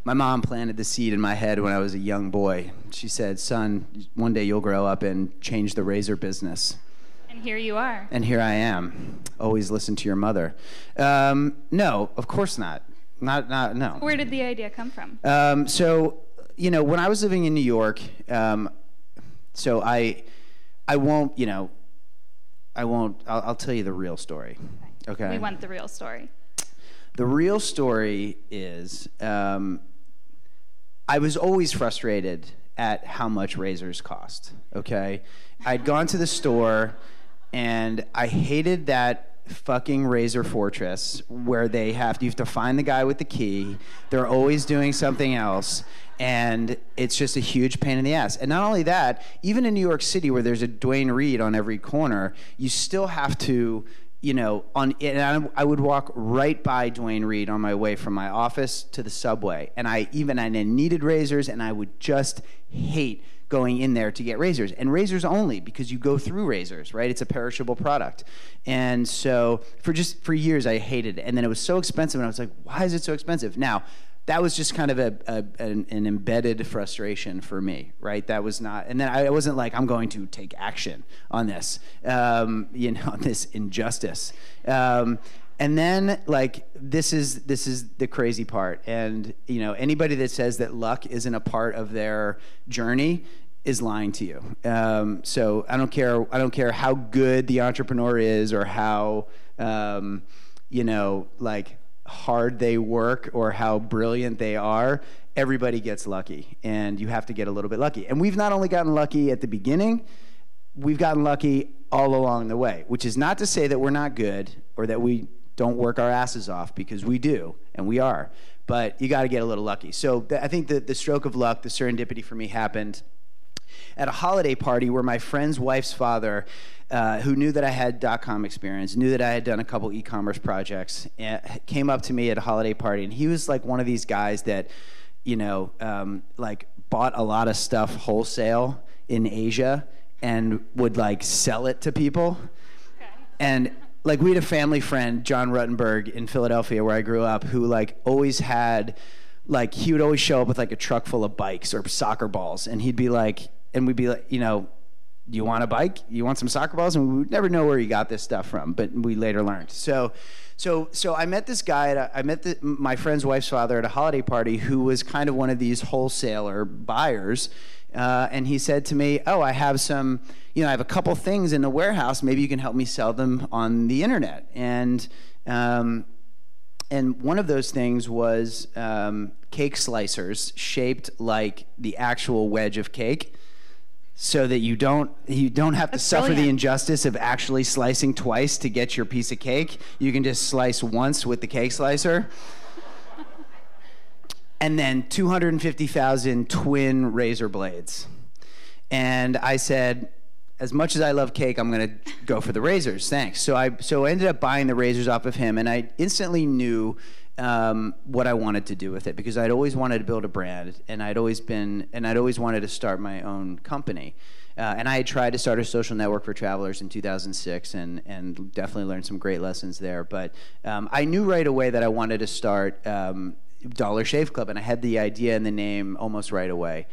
my mom planted the seed in my head when I was a young boy. She said, son, one day you'll grow up and change the razor business. And here you are. And here I am. Always listen to your mother. No, of course not. No. Where did the idea come from? So, you know, when I was living in New York, so I won't, you know, I'll tell you the real story. Okay? We want the real story. The real story is I was always frustrated at how much razors cost, okay? I'd gone to the store, and I hated that fucking razor fortress where you have to find the guy with the key. They're always doing something else, and it's just a huge pain in the ass. And not only that, even in New York City where there's a Duane Reade on every corner, you still have to, you know, and I would walk right by Duane Reade on my way from my office to the subway. And I needed razors, and I would just hate going in there to get razors. And razors only, because you go through razors, right? It's a perishable product. And so for years, I hated it. And then it was so expensive, and I was like, why is it so expensive? Now, that was just kind of an embedded frustration for me, right? That was not, and then I wasn't like, I'm going to take action on this, you know, on this injustice. And then, like, this is the crazy part. And, you know, anybody that says that luck isn't a part of their journey is lying to you. So I don't care how good the entrepreneur is or how, you know, like, hard they work or how brilliant they are. Everybody gets lucky, and you have to get a little bit lucky. And we've not only gotten lucky at the beginning, we've gotten lucky all along the way, which is not to say that we're not good or that we don't work our asses off, because we do, and we are. But you got to get a little lucky. So I think the stroke of luck, the serendipity for me happened at a holiday party where my friend's wife's father, who knew that I had .com experience, knew that I had done a couple e-commerce projects, came up to me at a holiday party, and he was like one of these guys that, you know, like bought a lot of stuff wholesale in Asia and would like sell it to people. Okay. And like, we had a family friend, John Ruttenberg, in Philadelphia, where I grew up, who like always had, like, he would always show up with like a truck full of bikes or soccer balls, and he'd be like, and we'd be like, you know, do you want a bike? You want some soccer balls? And we would never know where he got this stuff from, but we later learned. So I met this guy, my friend's wife's father at a holiday party, who was kind of one of these wholesaler buyers. And he said to me, oh, I have some, you know, I have a couple things in the warehouse. Maybe you can help me sell them on the internet. And one of those things was cake slicers shaped like the actual wedge of cake, so that you don't have to suffer the injustice of actually slicing twice to get your piece of cake. You can just slice once with the cake slicer. And then 250,000 twin razor blades. And I said, as much as I love cake, I'm gonna go for the razors, thanks. So I ended up buying the razors off of him, and I instantly knew what I wanted to do with it, because I'd always wanted to build a brand, and I'd always wanted to start my own company. And I had tried to start a social network for travelers in 2006, and definitely learned some great lessons there. But I knew right away that I wanted to start Dollar Shave Club, and I had the idea and the name almost right away.